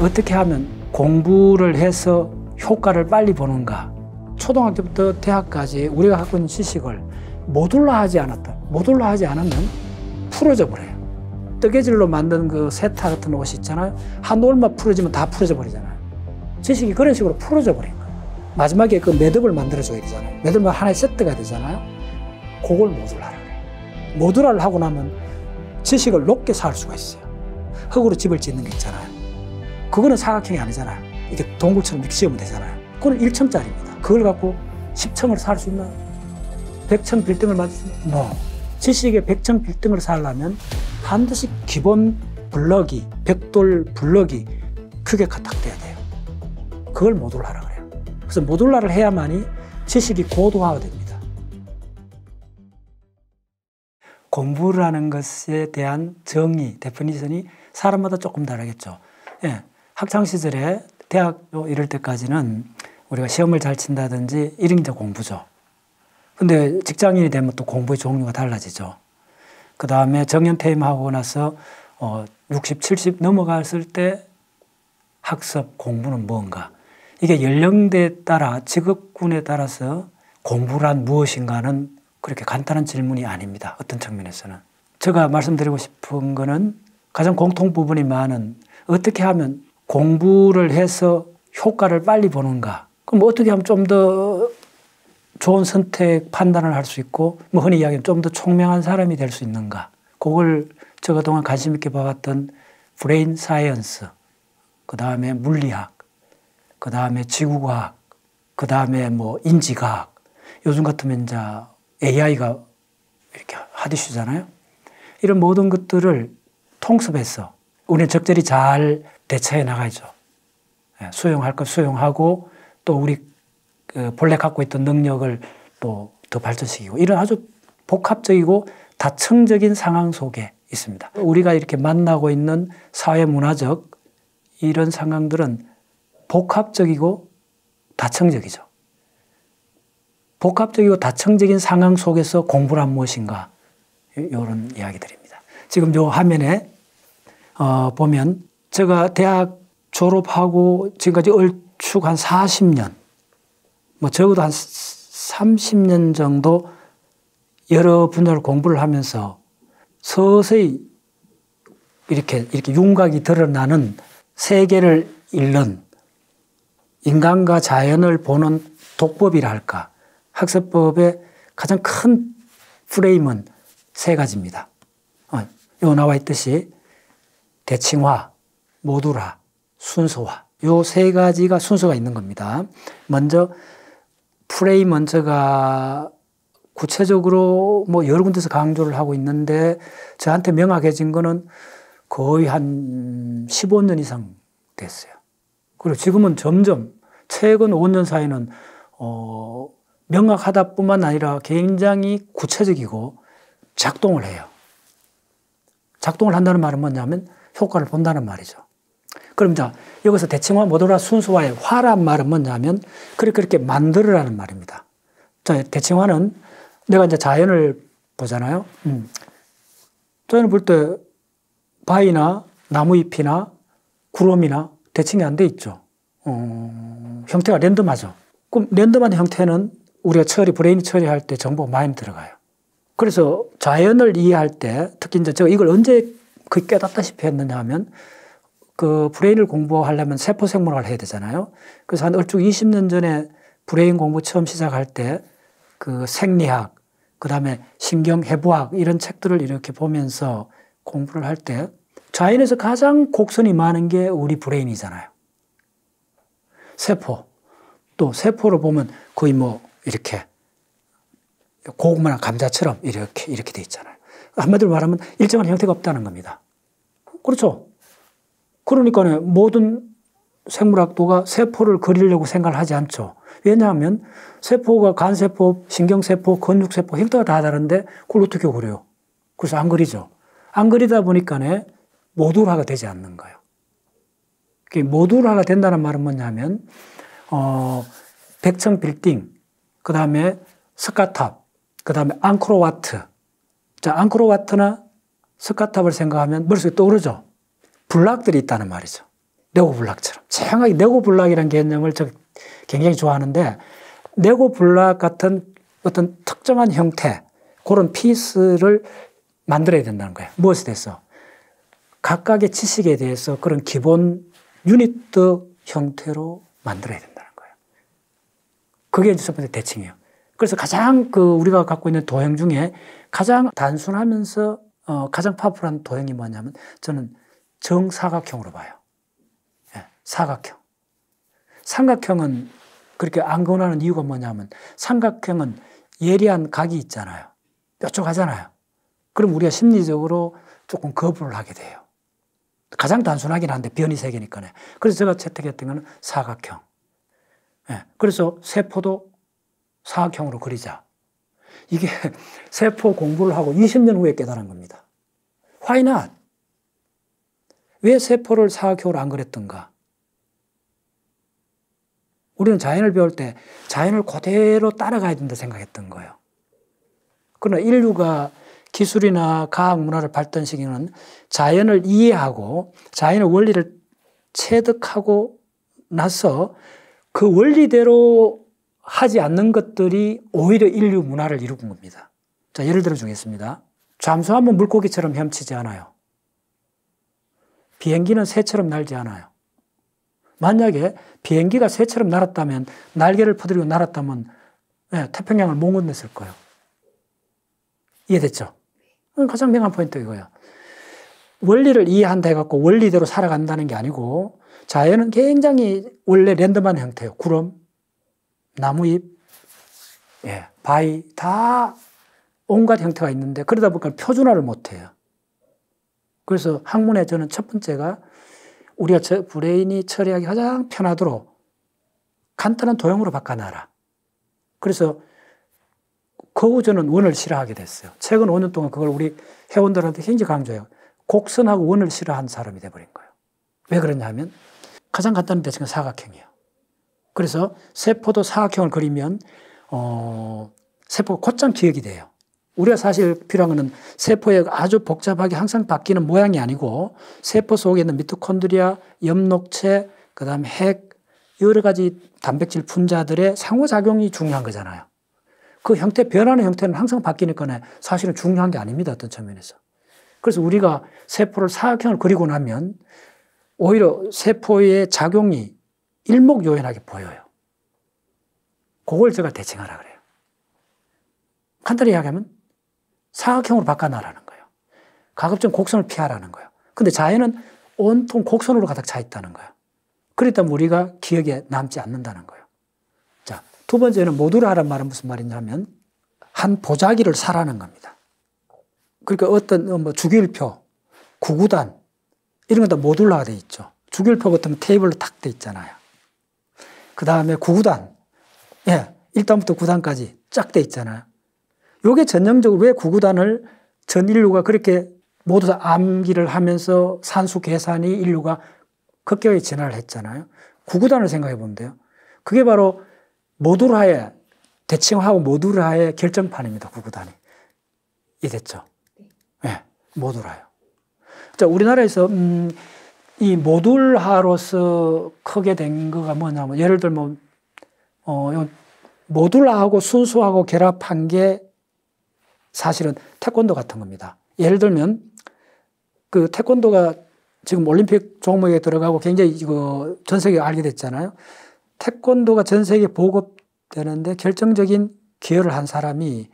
어떻게 하면 공부를 해서 효과를 빨리 보는가? 초등학교부터 대학까지 우리가 갖고 있는 지식을 모듈화하지 않으면 풀어져 버려요. 뜨개질로 만든 그 세타 같은 옷이 있잖아요. 한 올만 풀어지면 다 풀어져 버리잖아요. 지식이 그런 식으로 풀어져 버린 거예요. 마지막에 그 매듭을 만들어줘야 되잖아요. 매듭은 하나의 세트가 되잖아요. 그걸 모듈화를 해요. 모듈화를 하고 나면 지식을 높게 쌓을 수가 있어요. 흙으로 집을 짓는 게 있잖아요. 그거는 사각형이 아니잖아요. 이렇게 동굴처럼 이렇게 지으면 되잖아요. 그건 1층짜리입니다. 그걸 갖고 10층을 살 수 있나? 100층 빌딩을 만들 수 있나? No. 지식의 100층 빌딩을 살려면 반드시 기본 블럭이, 벽돌 블럭이 크게 가닥돼야 돼요. 그걸 모듈화라고 그래요. 그래서 모듈화를 해야만이 지식이 고도화가 됩니다. 공부라는 것에 대한 정의, 데피니션이 사람마다 조금 다르겠죠. 예, 학창시절에 대학 이럴 때까지는 우리가 시험을 잘 친다든지 일인자 공부죠. 근데 직장인이 되면 또 공부의 종류가 달라지죠. 그 다음에 정년퇴임하고 나서 60, 70 넘어갔을 때 학습, 공부는 뭔가. 이게 연령대에 따라, 직업군에 따라서 공부란 무엇인가는 그렇게 간단한 질문이 아닙니다. 어떤 측면에서는. 제가 말씀드리고 싶은 거는 가장 공통 부분이 많은 어떻게 하면 공부를 해서 효과를 빨리 보는가. 그럼 어떻게 하면 좀 더 좋은 선택, 판단을 할 수 있고 뭐 흔히 이야기하면 좀 더 총명한 사람이 될 수 있는가. 그걸 제가 그동안 관심 있게 봐왔던 브레인 사이언스, 그 다음에 물리학, 그 다음에 지구과학, 그 다음에 뭐 인지과학. 요즘 같으면 이제 AI가 이렇게 핫 이슈잖아요. 이런 모든 것들을 통습해서 우리는 적절히 잘 대처해 나가야죠. 수용할 것 수용하고 또 우리 본래 갖고 있던 능력을 또 더 발전시키고 이런 아주 복합적이고 다층적인 상황 속에 있습니다. 우리가 이렇게 만나고 있는 사회 문화적 이런 상황들은 복합적이고 다층적이죠. 복합적이고 다층적인 상황 속에서 공부란 무엇인가 이런 이야기들입니다. 지금 요 화면에 보면 제가 대학 졸업하고 지금까지 얼추 한 40년 뭐 적어도 한 30년 정도 여러 분야를 공부를 하면서 서서히 이렇게 윤곽이 드러나는 세계를 읽는 인간과 자연을 보는 독법이라 할까. 학습법의 가장 큰 프레임은 세 가지입니다. 요 나와 있듯이 대칭화, 모듈화, 순서화. 요 세 가지가 순서가 있는 겁니다. 먼저 프레임은 제가 구체적으로 뭐 여러 군데서 강조를 하고 있는데 저한테 명확해진 거는 거의 한 15년 이상 됐어요. 그리고 지금은 점점 최근 5년 사이는 명확하다 뿐만 아니라 굉장히 구체적이고 작동을 해요. 작동을 한다는 말은 뭐냐면 효과를 본다는 말이죠. 그럼 자, 여기서 대칭화, 모듈화, 순서화의 화란 말은 뭐냐면 그렇게 만들으라는 말입니다. 자, 대칭화는 내가 이제 자연을 보잖아요. 자연을 볼 때 바위나 나무잎이나 구름이나 대칭이 안 돼 있죠. 형태가 랜덤하죠. 그럼 랜덤한 형태는 우리가 브레인이 처리할 때 정보가 많이 들어가요. 그래서 자연을 이해할 때 특히 이제 제가 이걸 언제 거의 깨닫다시피 했느냐 하면 그 브레인을 공부하려면 세포생물학을 해야 되잖아요. 그래서 한 얼추 20년 전에 브레인 공부 처음 시작할 때 그 생리학, 그 다음에 신경해부학 이런 책들을 이렇게 보면서 공부를 할 때 자연에서 가장 곡선이 많은 게 우리 브레인이잖아요. 세포. 또 세포를 보면 거의 뭐 이렇게 고구마나 감자처럼 이렇게 돼 있잖아요. 한마디로 말하면 일정한 형태가 없다는 겁니다. 그렇죠. 그러니까 모든 생물학도가 세포를 그리려고 생각을 하지 않죠. 왜냐하면 세포가 간세포, 신경세포, 근육세포 형태가 다 다른데 그걸 어떻게 그려요? 그래서 안 그리죠. 안 그리다 보니까 모듈화가 되지 않는 거예요. 모듈화가 된다는 말은 뭐냐면 100층 빌딩, 그 다음에 스카탑, 그 다음에 앙코르와트. 자, 앙코르와트나 스카탑을 생각하면 머릿속에 떠오르죠. 블락들이 있다는 말이죠. 네고블락처럼. 정확하게 네고블락이라는 개념을 저 굉장히 좋아하는데, 네고블락 같은 어떤 특정한 형태, 그런 피스를 만들어야 된다는 거예요. 무엇에 대해서? 각각의 지식에 대해서 그런 기본 유니트 형태로 만들어야 된다는 거예요. 그게 이제 첫 번째 대칭이에요. 그래서 가장 우리가 갖고 있는 도형 중에 가장 단순하면서 가장 파워풀한 도형이 뭐냐면 저는 정사각형으로 봐요. 예, 사각형. 삼각형은 그렇게 안 권하는 이유가 뭐냐면 삼각형은 예리한 각이 있잖아요. 뾰족하잖아요. 그럼 우리가 심리적으로 조금 거부를 하게 돼요. 가장 단순하긴 한데 변이 세계니까요. 그래서 제가 채택했던 거는 사각형. 예, 그래서 세포도 사각형으로 그리자. 이게 세포 공부를 하고 20년 후에 깨달은 겁니다. Why not? 왜 세포를 사각형으로 안 그렸던가? 우리는 자연을 배울 때 자연을 그대로 따라가야 된다 생각했던 거예요. 그러나 인류가 기술이나 과학 문화를 발전시키는 자연을 이해하고 자연의 원리를 체득하고 나서 그 원리대로 하지 않는 것들이 오히려 인류 문화를 이룬 겁니다. 자, 예를 들어 주겠습니다. 잠수함은 물고기처럼 헤엄치지 않아요. 비행기는 새처럼 날지 않아요. 만약에 비행기가 새처럼 날았다면, 날개를 퍼뜨리고 날았다면 태평양을 못 건넜을 거예요. 이해됐죠? 가장 명한 포인트 이거예요. 원리를 이해한다 해갖고 원리대로 살아간다는 게 아니고 자연은 굉장히 원래 랜덤한 형태예요. 구름, 나무잎, 바위 다 온갖 형태가 있는데 그러다 보니까 표준화를 못해요. 그래서 학문에 저는 첫 번째가 우리가 브레인이 처리하기 가장 편하도록 간단한 도형으로 바꿔놔라. 그래서 그 후 저는 원을 싫어하게 됐어요. 최근 5년 동안 그걸 우리 회원들한테 굉장히 강조해요. 곡선하고 원을 싫어한 사람이 돼버린 거예요. 왜 그러냐면 가장 간단한 대칭은 사각형이에요. 그래서 세포도 사각형을 그리면 세포가 곧장 기억이 돼요. 우리가 사실 필요한 것은 세포에 아주 복잡하게 항상 바뀌는 모양이 아니고 세포 속에 있는 미토콘드리아, 엽록체, 그다음에 핵, 여러 가지 단백질 분자들의 상호작용이 중요한 거잖아요. 그 형태, 변하는 형태는 항상 바뀌니까 사실은 중요한 게 아닙니다. 어떤 측면에서. 그래서 우리가 세포를 사각형을 그리고 나면 오히려 세포의 작용이 일목요연하게 보여요. 그걸 제가 대칭하라 그래요. 간단히 이야기하면 사각형으로 바꿔놔라는 거예요. 가급적 곡선을 피하라는 거예요. 근데 자연은 온통 곡선으로 가득 차 있다는 거예요. 그렇다면 우리가 기억에 남지 않는다는 거예요. 자, 두 번째는 모듈화란 말은 무슨 말이냐면 한 보자기를 사라는 겁니다. 그러니까 어떤 주기율표, 구구단 이런 건 다 모듈화가 돼 있죠. 주기율표 같은 건 테이블로 탁 돼 있잖아요. 그 다음에 구구단, 1단부터 9단까지 쫙 돼 있잖아요. 요게 전형적으로 왜 구구단을 전 인류가 그렇게 모두 다 암기를 하면서 산수 계산이 인류가 급격하게 진화를 했잖아요. 구구단을 생각해 보면 돼요. 그게 바로 모듈화의 대칭하고 모듈화의 결정판입니다. 구구단이. 이해됐죠? 네, 모듈화요. 자, 우리나라에서 이 모듈화로서 크게 된 거가 뭐냐면 예를 들면 모듈화하고 순수하고 결합한 게 사실은 태권도 같은 겁니다. 예를 들면 그 태권도가 지금 올림픽 종목에 들어가고 굉장히 전 세계에 알게 됐잖아요. 태권도가 전 세계에 보급되는데 결정적인 기여를 한 사람이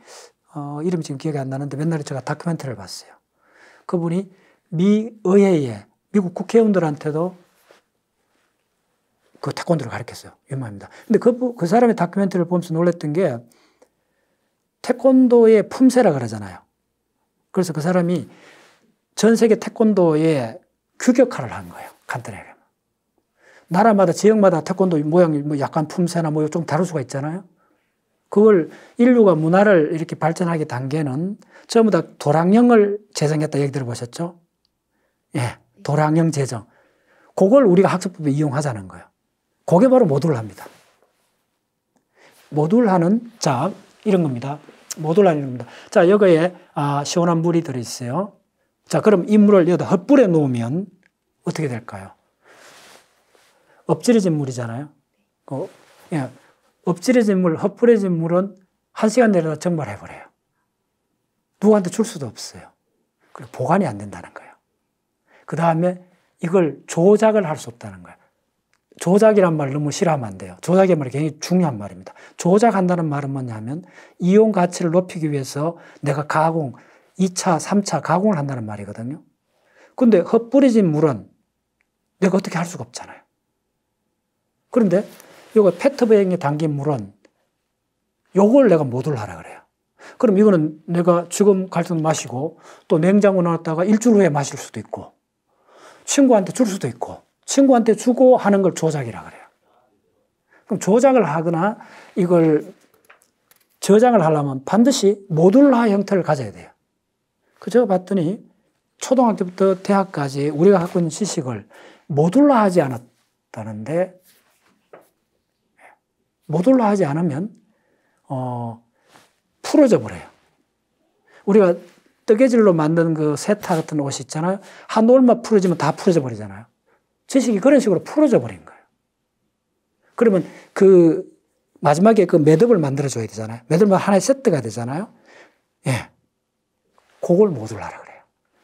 이름이 지금 기억이 안 나는데 옛날에 제가 다큐멘터리를 봤어요. 그분이 미 의회에 미국 국회의원들한테도 그 태권도를 가르쳤어요. 유명합니다. 근데 그 사람의 다큐멘터리를 보면서 놀랐던 게 태권도의 품새라 그러잖아요. 그래서 그 사람이 전 세계 태권도의 규격화를 한 거예요. 간단하게. 나라마다 지역마다 태권도 모양이 뭐 약간 품새나 뭐 좀 다를 수가 있잖아요. 그걸 인류가 문화를 이렇게 발전하게 단계는 전부 다 도량령을 제정했다 얘기 들어보셨죠? 예, 도량령 제정. 그걸 우리가 학습법에 이용하자는 거예요. 그게 바로 모듈화입니다. 모듈화는 자 이런 겁니다. 모듈화는 이런 겁니다. 자, 여기에 시원한 물이 들어있어요. 자, 그럼 이 물을 여기다 헛불에 놓으면 어떻게 될까요? 엎질러진 물이잖아요. 예, 엎질러진 물, 헛뿌려진 물은 1시간 내려다 증발해버려요. 누구한테 줄 수도 없어요. 그리고 보관이 안 된다는 거예요. 그 다음에 이걸 조작을 할 수 없다는 거예요. 조작이란 말 너무 싫어하면 안 돼요. 조작의 말이 굉장히 중요한 말입니다. 조작한다는 말은 뭐냐면 이온 가치를 높이기 위해서 내가 가공, 2차, 3차 가공을 한다는 말이거든요. 근데 헛뿌려진 물은 내가 어떻게 할 수가 없잖아요. 그런데 이거 페트병에 담긴 물은 요걸 내가 모듈 하라 그래요. 그럼 이거는 내가 지금 갈 때는 마시고 또 냉장고 넣었다가 일주일 후에 마실 수도 있고 친구한테 줄 수도 있고 친구한테 주고 하는 걸 조작이라 그래요. 그럼 조작을 하거나 이걸 저장을 하려면 반드시 모듈화 형태를 가져야 돼요. 그 제가 봤더니 초등학교 때부터 대학까지 우리가 갖고 있는 지식을 모듈화하지 않았다는데 모듈화하지 않으면 풀어져 버려요. 우리가 뜨개질로 만든 그 세타 같은 옷이 있잖아요. 한 올만 풀어지면 다 풀어져 버리잖아요. 지식이 그런 식으로 풀어져 버린 거예요. 그러면 그 마지막에 그 매듭을 만들어줘야 되잖아요. 매듭은 하나의 세트가 되잖아요. 예. 그걸 모듈화라 그래요.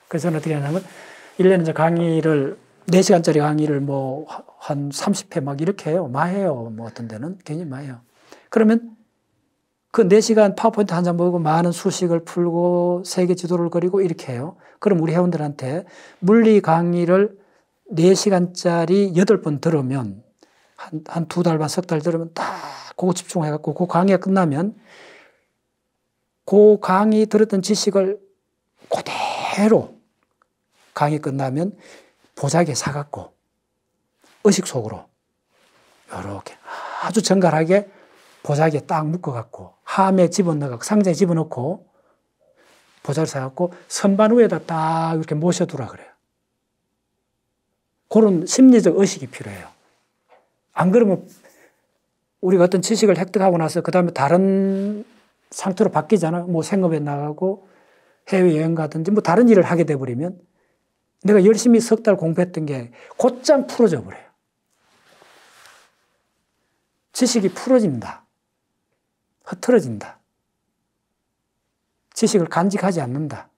그래서 저는 어떻게 하냐면 1년에 이제 강의를 4시간짜리 강의를 뭐 한 30회 막 이렇게 해요. 마해요. 뭐 어떤 데는 굉장히 마해요. 그러면 그 4시간 파워포인트 한 장 보고 많은 수식을 풀고 세계 지도를 그리고 이렇게 해요. 그럼 우리 회원들한테 물리 강의를 4시간짜리 8번 들으면 한 2달 반, 석 달 들으면 딱 그거 집중해갖고 그 강의가 끝나면 그 강의 들었던 지식을 그대로 강의 끝나면 보자기에 사갖고 의식 속으로 이렇게 아주 정갈하게 보자기에 딱 묶어갖고 함에 집어넣고 상자에 집어넣고 보자기를 사갖고 선반 위에다 딱 이렇게 모셔두라 그래요. 그런 심리적 의식이 필요해요. 안 그러면 우리가 어떤 지식을 획득하고 나서 그 다음에 다른 상태로 바뀌잖아요. 뭐 생업에 나가고 해외여행 가든지 뭐 다른 일을 하게 돼버리면 내가 열심히 석 달 공부했던 게 곧장 풀어져 버려요. 지식이 풀어진다. 흐트러진다. 지식을 간직하지 않는다.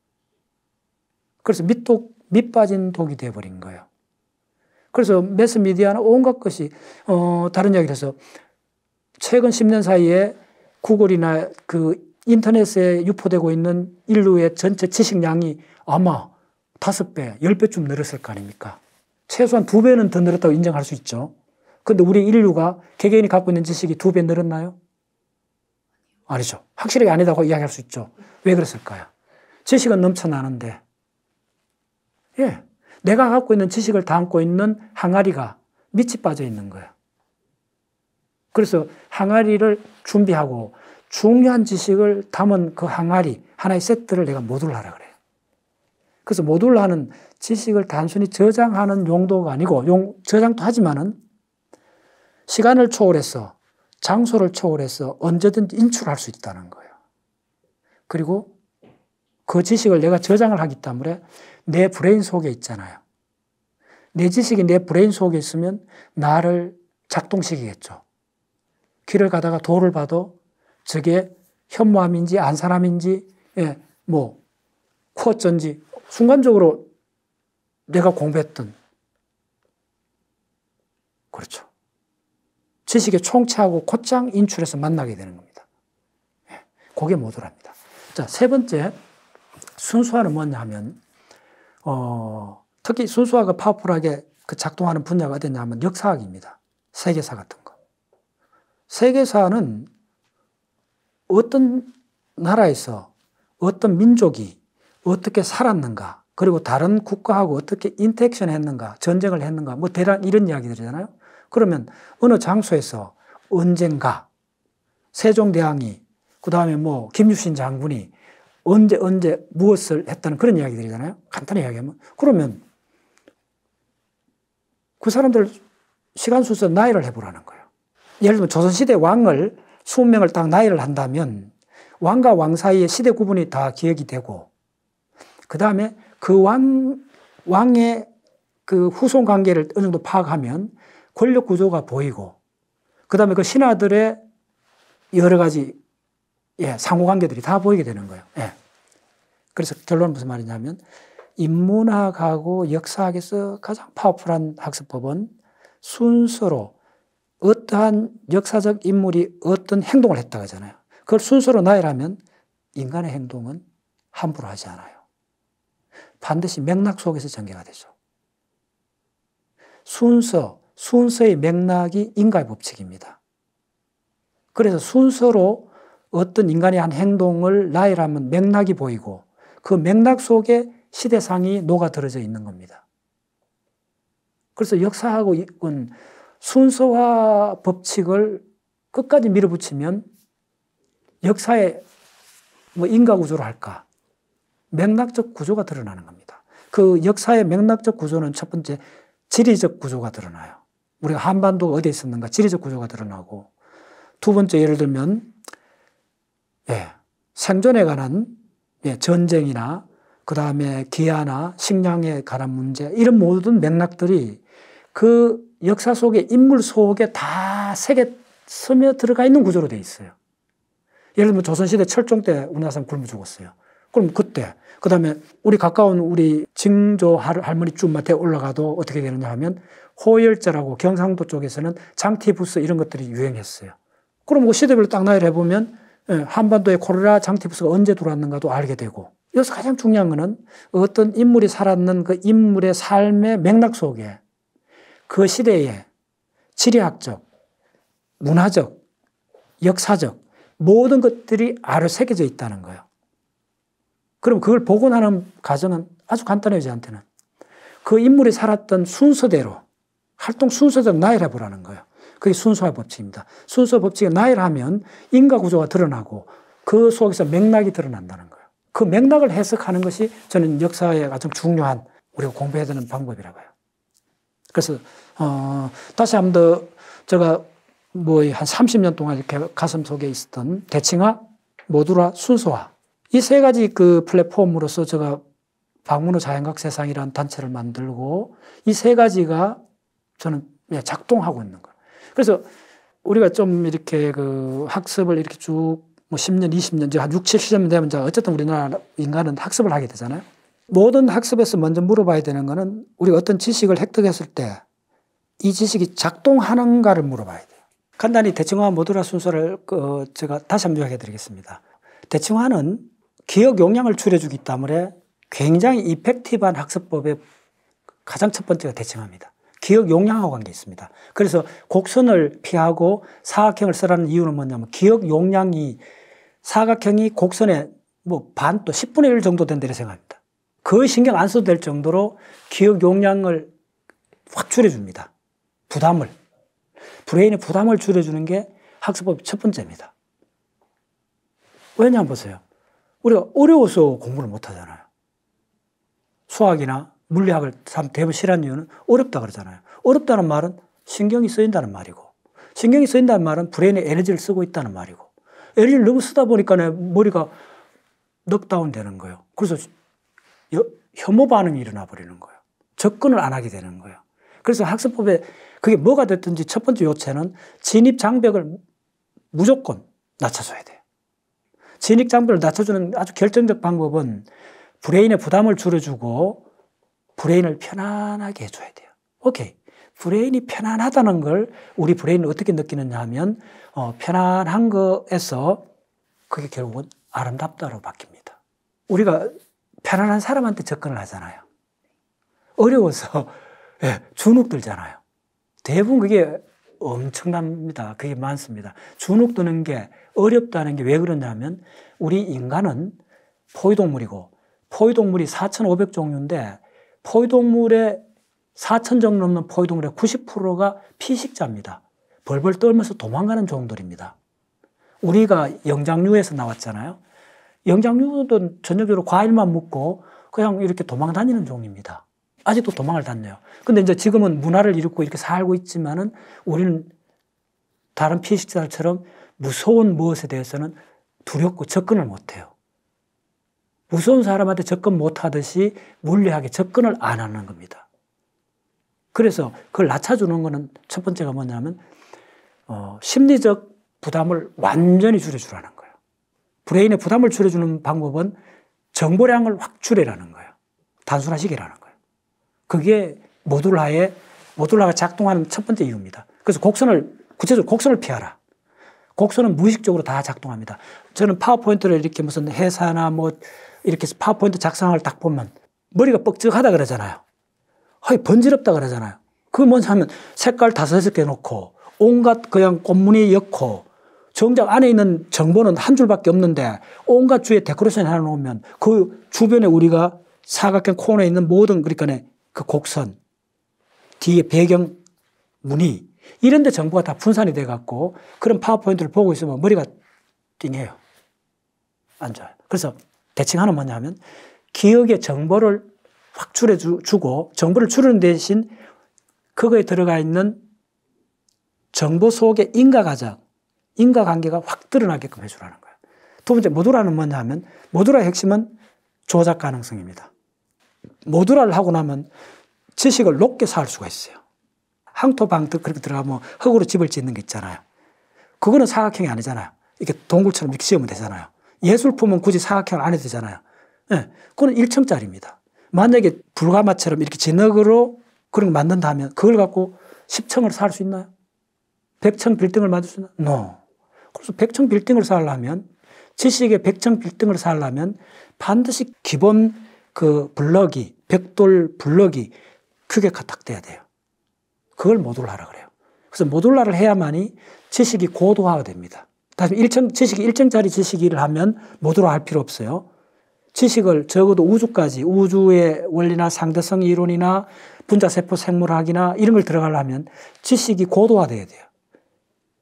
그래서 밑 빠진 독이 되어버린 거예요. 그래서 매스미디어나 온갖 것이 다른 이야기를 해서 최근 10년 사이에 구글이나 그 인터넷에 유포되고 있는 인류의 전체 지식량이 아마 5배, 10배쯤 늘었을 거 아닙니까? 최소한 2배는 더 늘었다고 인정할 수 있죠. 그런데 우리 인류가 개개인이 갖고 있는 지식이 2배 늘었나요? 아니죠. 확실하게 아니다고 이야기할 수 있죠. 왜 그랬을까요? 지식은 넘쳐나는데, 예, 내가 갖고 있는 지식을 담고 있는 항아리가 밑이 빠져 있는 거예요. 그래서 항아리를 준비하고 중요한 지식을 담은 그 항아리, 하나의 세트를 내가 모듈하라 그래요. 그래서 모듈하는 지식을 단순히 저장하는 용도가 아니고, 저장도 하지만은 시간을 초월해서, 장소를 초월해서 언제든지 인출할 수 있다는 거예요. 그리고 그 지식을 내가 저장을 하기 때문에 내 브레인 속에 있잖아요. 내 지식이 내 브레인 속에 있으면 나를 작동시키겠죠. 길을 가다가 돌을 봐도 저게 현무암인지 안산암인지, 예, 뭐, 쿼어쩐지 순간적으로 내가 공부했던, 그렇죠. 지식의 총체하고 곧장 인출해서 만나게 되는 겁니다. 예, 그게 모듈화입니다. 자, 세 번째, 순수화는 뭐냐 하면, 특히 순수화가 파워풀하게 그 작동하는 분야가 어디냐 하면 역사학입니다. 세계사 같은 거. 세계사는 어떤 나라에서 어떤 민족이 어떻게 살았는가, 그리고 다른 국가하고 어떻게 인터랙션 했는가, 전쟁을 했는가, 뭐 대략 이런 이야기들이잖아요. 그러면 어느 장소에서 언젠가 세종대왕이, 그 다음에 뭐 김유신 장군이 언제 무엇을 했다는 그런 이야기들이잖아요. 간단히 이야기하면. 그러면 그 사람들 시간 순서 나열을 해보라는 거예요. 예를 들면 조선시대 왕을 20명을 딱 나열을 한다면 왕과 왕 사이의 시대 구분이 다 기억이 되고, 그 다음에 그 왕의 그 후손 관계를 어느 정도 파악하면 권력 구조가 보이고 그 다음에 그 신하들의 여러 가지 상호관계들이 다 보이게 되는 거예요. 그래서 결론은 무슨 말이냐면 인문학하고 역사학에서 가장 파워풀한 학습법은 순서로 어떠한 역사적 인물이 어떤 행동을 했다고 하잖아요. 그걸 순서로 나열하면 인간의 행동은 함부로 하지 않아요. 반드시 맥락 속에서 전개가 되죠. 순서의 맥락이 인과의 법칙입니다. 그래서 순서로 어떤 인간의 한 행동을 나열하면 맥락이 보이고 그 맥락 속에 시대상이 녹아들어져 있는 겁니다. 그래서 역사학은 순서와 법칙을 끝까지 밀어붙이면 역사의 인과 구조로 할까? 맥락적 구조가 드러나는 겁니다. 그 역사의 맥락적 구조는 첫 번째 지리적 구조가 드러나요. 우리가 한반도가 어디에 있었는가 지리적 구조가 드러나고 두 번째 예를 들면 생존에 관한 전쟁이나 그 다음에 기아나 식량에 관한 문제 이런 모든 맥락들이 그 역사 속에 인물 속에 다 새겨 스며 들어가 있는 구조로 되어 있어요. 예를 들면 조선시대 철종 때 우리나라 사람 굶어 죽었어요. 그럼 그때 그 다음에 우리 가까운 우리 징조 할머니 쭈마테 올라가도 어떻게 되느냐 하면 호열제라고 경상도 쪽에서는 장티푸스 이런 것들이 유행했어요. 그럼 그 시대별로 딱 나열해 보면 한반도에 콜레라 장티푸스가 언제 들어왔는가도 알게 되고 여기서 가장 중요한 거는 어떤 인물이 살았는 그 인물의 삶의 맥락 속에 그 시대의 지리학적, 문화적, 역사적 모든 것들이 알을 새겨져 있다는 거예요. 그럼 그걸 복원하는 과정은 아주 간단해요, 저한테는. 그 인물이 살았던 순서대로, 활동 순서대로 나열해 보라는 거예요. 그게 순서화 법칙입니다. 순서 법칙에 나열하면 인과 구조가 드러나고 그 속에서 맥락이 드러난다는 거예요. 그 맥락을 해석하는 것이 저는 역사의 가장 중요한 우리가 공부해야 되는 방법이라고 해요. 그래서 다시 한 번 더 제가 한 30년 동안 이렇게 가슴 속에 있었던 대칭화, 모듈화, 순서화 이 세 가지 그 플랫폼으로서 제가 박문호 자연각 세상이라는 단체를 만들고 이 세 가지가 저는 작동하고 있는 거예요. 그래서 우리가 좀 이렇게 그 학습을 이렇게 쭉 10년, 20년, 이제 한 6, 70년 되면 이제 어쨌든 우리나라 인간은 학습을 하게 되잖아요. 모든 학습에서 먼저 물어봐야 되는 거는 우리가 어떤 지식을 획득했을 때 이 지식이 작동하는가를 물어봐야 돼요. 간단히 대칭화 모듈화 순서를 제가 다시 한번 요약해 드리겠습니다. 대칭화는 기억 용량을 줄여주기 때문에 굉장히 이펙티브한 학습법의 가장 첫 번째가 대칭화입니다. 기억 용량하고 관계 있습니다. 그래서 곡선을 피하고 사각형을 쓰라는 이유는 뭐냐면 기억 용량이 사각형이 곡선의 반 또 10분의 1 정도 된다고 생각합니다. 거의 신경 안 써도 될 정도로 기억 용량을 확 줄여줍니다. 브레인의 부담을 줄여주는 게 학습법의 첫 번째입니다. 왜냐하면 보세요. 우리가 어려워서 공부를 못 하잖아요. 수학이나 물리학을 대부분 싫어하는 이유는 어렵다 그러잖아요. 어렵다는 말은 신경이 쓰인다는 말이고 신경이 쓰인다는 말은 브레인에 에너지를 쓰고 있다는 말이고 에너지를 너무 쓰다 보니까 머리가 넉다운 되는 거예요. 그래서 혐오 반응이 일어나 버리는 거예요. 접근을 안 하게 되는 거예요. 그래서 학습법에 그게 뭐가 됐든지 첫 번째 요체는 진입 장벽을 무조건 낮춰줘야 돼요. 진입 장벽을 낮춰주는 아주 결정적 방법은 브레인의 부담을 줄여주고 브레인을 편안하게 해줘야 돼요. 오케이. 브레인이 편안하다는 걸 우리 브레인은 어떻게 느끼느냐 하면 편안한 거에서 그게 결국은 아름답다로 바뀝니다. 우리가 편안한 사람한테 접근을 하잖아요. 어려워서 주눅 들잖아요. 대부분 그게 엄청납니다. 그게 많습니다. 주눅 드는 게 어렵다는 게 왜 그러냐면 우리 인간은 포유동물이고 포유동물이 4,500종류인데 포유동물의 4,000종 넘는 포유동물의 90%가 피식자입니다. 벌벌 떨면서 도망가는 종들입니다. 우리가 영장류에서 나왔잖아요. 영장류도 전형적으로 과일만 먹고 그냥 이렇게 도망 다니는 종입니다. 아직도 도망을 다녀요. 근데 이제 지금은 문화를 잃고 이렇게 살고 있지만은 우리는 다른 피식자들처럼 무서운 무엇에 대해서는 두렵고 접근을 못 해요. 무서운 사람한테 접근 못 하듯이 물리학에 접근을 안 하는 겁니다. 그래서 그걸 낮춰주는 거는 첫 번째가 뭐냐면 심리적 부담을 완전히 줄여주라는 거예요. 브레인의 부담을 줄여주는 방법은 정보량을 확 줄이라는 거예요. 단순화시키라는 거예요. 그게 모듈라가 작동하는 첫 번째 이유입니다. 그래서 구체적으로 곡선을 피하라. 곡선은 무의식적으로 다 작동합니다. 저는 파워포인트를 이렇게 무슨 회사나 뭐 이렇게 파워포인트 작성을 딱 보면 머리가 뻑적하다 그러잖아요. 번지럽다 그러잖아요. 그게 뭔지 하면 색깔 5-6개 놓고 온갖 그냥 꽃무늬 엮고 정작 안에 있는 정보는 한 줄밖에 없는데 온갖 주에 데코레이션 해놓으면 그 주변에 우리가 사각형 코너에 있는 모든 그러니까 그 곡선 뒤에 배경 무늬 이런 데 정보가 다 분산이 돼 갖고 그런 파워포인트를 보고 있으면 머리가 띵해요. 안 좋아요. 그래서 대칭 하나 뭐냐면 기억의 정보를 확 줄여주고 정보를 줄이는 대신 그거에 들어가 있는 정보 속의 인과과정, 인과관계가 확 드러나게끔 해주라는 거예요. 두 번째 모듈화는 뭐냐 하면 모듈화의 핵심은 조작 가능성입니다. 모듈화를 하고 나면 지식을 높게 쌓을 수가 있어요. 항토방득 그렇게 들어가면 흙으로 집을 짓는 게 있잖아요. 그거는 사각형이 아니잖아요. 이렇게 동굴처럼 이렇게 지으면 되잖아요. 예술품은 굳이 사각형을 안 해도 되잖아요. 네, 그거는 1층짜리입니다. 만약에 불가마처럼 이렇게 진흙으로 그런 거 만든다 하면 그걸 갖고 10층을 쌓을 수 있나요? 100층 빌딩을 만들 수 있나요? No. 그래서 100층 빌딩을 쌓으려면 지식의 100층 빌딩을 쌓으려면 반드시 기본 그 블럭이 벽돌 블럭이 규격화 딱 돼야 돼요. 그걸 모듈화라 그래요. 그래서 모듈화를 해야만이 지식이 고도화가 됩니다. 다시 지식이 1층짜리 지식을 하면 모듈화 할 필요 없어요. 지식을 적어도 우주까지 우주의 원리나 상대성 이론이나 분자세포 생물학이나 이런 걸 들어가려면 지식이 고도화돼야 돼요.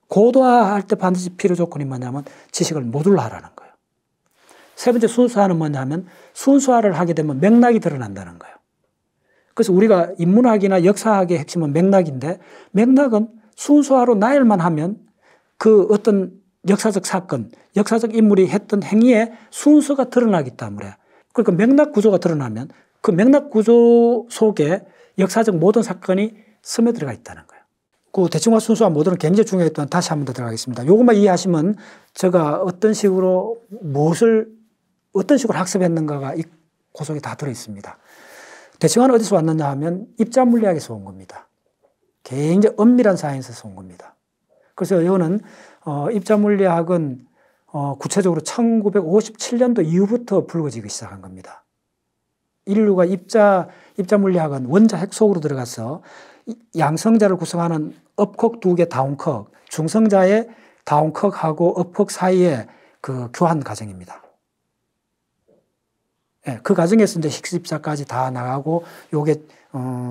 고도화할 때 반드시 필요 조건이 뭐냐면 지식을 모듈화하라는 거예요. 세 번째 순수화는 뭐냐면 순수화를 하게 되면 맥락이 드러난다는 거예요. 그래서 우리가 인문학이나 역사학의 핵심은 맥락인데 맥락은 순수화로 나열만 하면 그 어떤 역사적 사건, 역사적 인물이 했던 행위에 순서가 드러나기 때문에 그러니까 맥락 구조가 드러나면 그 맥락 구조 속에 역사적 모든 사건이 스며들어가 있다는 거예요. 그 대칭과 순수화 모듈은 굉장히 중요했던 다시 한 번 더 들어가겠습니다. 요것만 이해하시면 제가 어떤 식으로 학습했는가가 이 그 속에 다 들어있습니다. 대칭화는 어디서 왔느냐 하면 입자물리학에서 온 겁니다. 굉장히 엄밀한 사이언스에서 온 겁니다. 그래서 이거는 입자물리학은 구체적으로 1957년도 이후부터 불거지기 시작한 겁니다. 인류가 입자물리학은 원자 핵 속으로 들어가서 양성자를 구성하는 업콕 2개 다운콕, 중성자의 다운콕하고 업콕 사이의 그 교환 과정입니다. 예, 그 과정에서 이제 힉스 입자까지 다 나가고 요게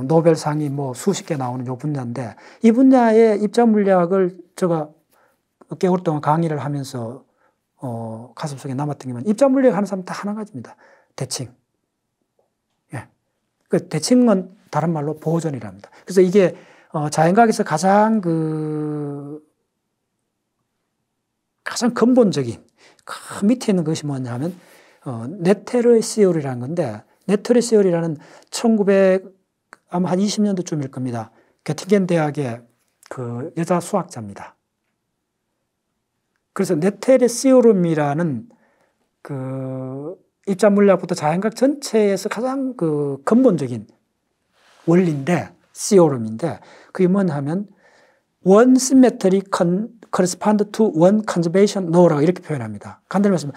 노벨상이 뭐 수십 개 나오는 요 분야인데 이 분야의 입자물리학을 제가 몇 개월 동안 강의를 하면서 가슴속에 남았던 게 입자물리학 하는 사람 다 하나 가지입니다. 대칭. 예. 그 대칭은 다른 말로 보존이랍니다. 그래서 이게 자연과학에서 가장 근본적인 그 밑에 있는 것이 뭐냐면 네테르 시오리라는 건데 네테르 시오리라는 아마 한 20년도쯤일 겁니다. göttingen 대학의 그 여자 수학자입니다. 그래서 네테르 시오름이라는 그 입자물리학부터 자연과학 전체에서 가장 그 근본적인 원리인데 시오름인데 그게 뭐냐 하면 one symmetry correspond to one conservation law라고 이렇게 표현합니다. 간단히 말하면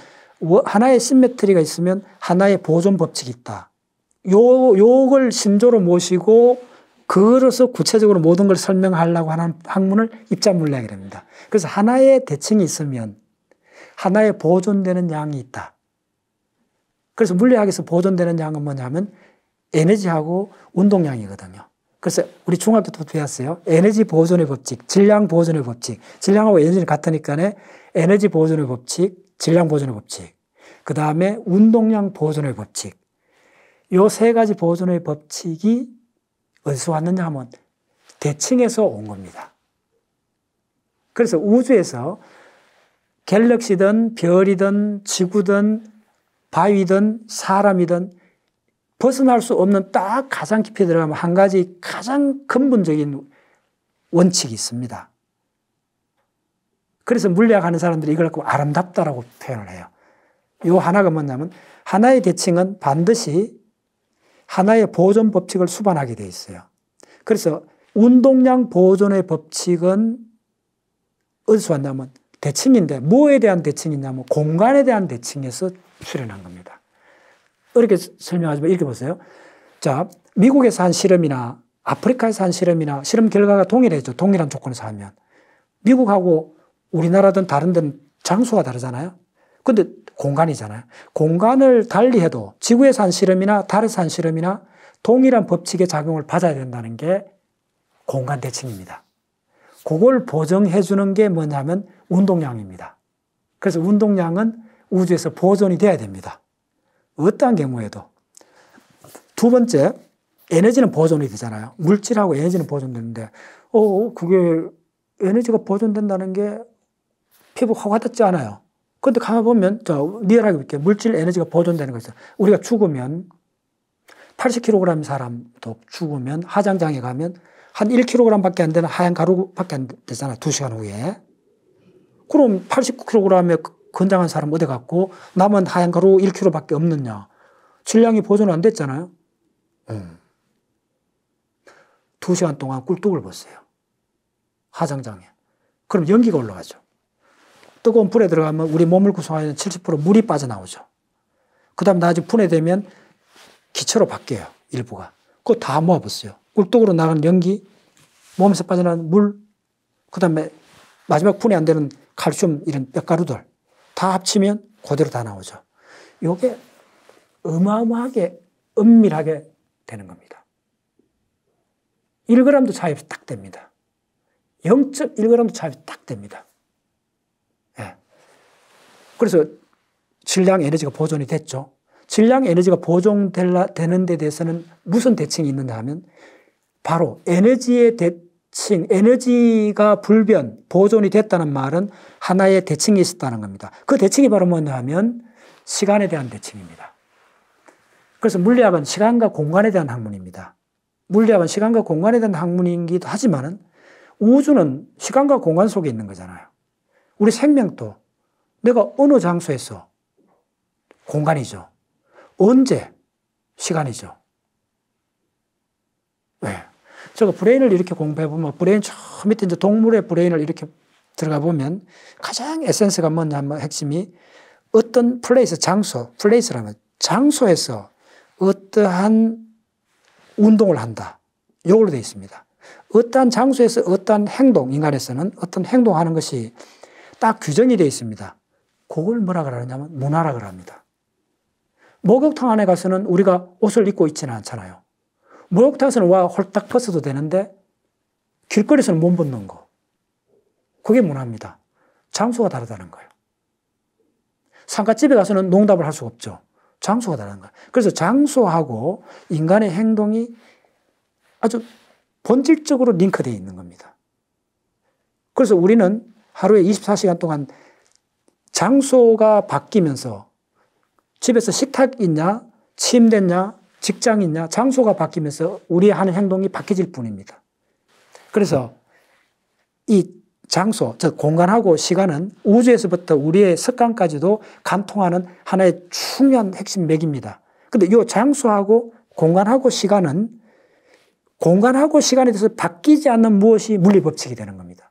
하나의 시메트리가 있으면 하나의 보존 법칙이 있다. 요걸 신조로 모시고 그로서 구체적으로 모든 걸 설명하려고 하는 학문을 입자물리학이라 합니다. 그래서 하나의 대칭이 있으면 하나의 보존되는 양이 있다. 그래서 물리학에서 보존되는 양은 뭐냐면 에너지하고 운동량이거든요. 그래서 우리 중학교 때부터 배웠어요. 에너지 보존의 법칙, 질량 보존의 법칙. 질량하고 에너지는 같으니까 에너지 보존의 법칙, 질량 보존의 법칙, 그 다음에 운동량 보존의 법칙. 요 세 가지 보존의 법칙이 어디서 왔느냐 하면 대칭에서 온 겁니다. 그래서 우주에서 갤럭시든 별이든 지구든 바위든 사람이든 벗어날 수 없는 딱 가장 깊이 들어가면 한 가지 가장 근본적인 원칙이 있습니다. 그래서 물리학하는 사람들이 이걸 갖고 아름답다라고 표현을 해요. 요 하나가 뭐냐면 하나의 대칭은 반드시 하나의 보존 법칙을 수반하게 되어 있어요. 그래서 운동량 보존의 법칙은 어디서 왔냐면 대칭인데 뭐에 대한 대칭이냐면 공간에 대한 대칭에서 수련한 겁니다. 어렵게 설명하지만 이렇게 보세요. 자, 미국에서 한 실험이나 아프리카에서 한 실험이나 실험 결과가 동일해죠. 동일한 조건에서 하면. 미국하고 우리나라든 다른 데는 장소가 다르잖아요. 근데 공간이잖아요. 공간을 달리해도 지구에서 한 실험이나 달에서 한 실험이나 동일한 법칙의 작용을 받아야 된다는 게 공간 대칭입니다. 그걸 보정해 주는 게 뭐냐면 운동량입니다. 그래서 운동량은 우주에서 보존이 돼야 됩니다. 어떠한 경우에도. 두 번째, 에너지는 보존이 되잖아요. 물질하고 에너지는 보존되는데, 그게 에너지가 보존된다는 게 피부가 와닿지 않아요. 그런데 가만 보면, 리얼하게 볼게요. 물질 에너지가 보존되는 거 있어요. 우리가 죽으면 80kg 사람도 죽으면 하장장에 가면 한 1kg 밖에 안 되는 하얀 가루밖에 안 되잖아요. 2시간 후에. 그럼 89kg의 건장한 사람 어디 갔고 남은 하얀 가루 1kg 밖에 없느냐. 질량이 보존 안 됐잖아요. 2시간 동안 꿀뚝을 벗어요. 하장장에. 그럼 연기가 올라가죠. 뜨거운 불에 들어가면 우리 몸을 구성하는 70% 물이 빠져나오죠. 그 다음 나중에 분해되면 기체로 바뀌어요. 일부가. 그거 다 모아봤어요. 꿀뚝으로 나가는 연기, 몸에서 빠져나가는 물, 그 다음에 마지막 분해 안 되는 칼슘 이런 뼈가루들 다 합치면 그대로 다 나오죠. 이게 어마어마하게 은밀하게 되는 겁니다. 1g도 차이 딱 됩니다. 0.1g도 차이 딱 됩니다. 예. 그래서 질량 에너지가 보존이 됐죠. 질량 에너지가 보존되는 데 대해서는 무슨 대칭이 있느냐 하면 바로 에너지의 대칭, 에너지가 불변, 보존이 됐다는 말은 하나의 대칭이 있었다는 겁니다. 그 대칭이 바로 뭐냐 하면 시간에 대한 대칭입니다. 그래서 물리학은 시간과 공간에 대한 학문입니다. 물리학은 시간과 공간에 대한 학문이기도 하지만은 우주는 시간과 공간 속에 있는 거잖아요. 우리 생명도 내가 어느 장소에서 공간이죠. 언제? 시간이죠. 네. 제가 브레인을 이렇게 공부해보면 브레인 저 밑에 이제 동물의 브레인을 이렇게 들어가 보면 가장 에센스가 뭐냐면 핵심이 어떤 플레이스, 장소, 플레이스라면 장소에서 어떠한 운동을 한다. 이걸로 되어 있습니다. 어떠한 장소에서 어떠한 행동, 인간에서는 어떤 행동하는 것이 딱 규정이 되어 있습니다. 그걸 뭐라 그러냐면 문화라 그럽니다. 목욕탕 안에 가서는 우리가 옷을 입고 있지는 않잖아요. 목욕탕에서는 와 홀딱 벗어도 되는데 길거리에서는 못 벗는 거. 그게 문화입니다. 장소가 다르다는 거예요. 상가집에 가서는 농담을 할 수가 없죠. 장소가 다르다는 거예요. 그래서 장소하고 인간의 행동이 아주 본질적으로 링크되어 있는 겁니다. 그래서 우리는 하루에 24시간 동안 장소가 바뀌면서 집에서 식탁 있냐, 침대 있냐, 직장 있냐, 장소가 바뀌면서 우리의 하는 행동이 바뀌질 뿐입니다. 그래서 이 장소, 즉 공간하고 시간은 우주에서부터 우리의 습관까지도 관통하는 하나의 중요한 핵심 맥입니다. 근데 이 장소하고 공간하고 시간은 공간하고 시간에 대해서 바뀌지 않는 무엇이 물리 법칙이 되는 겁니다.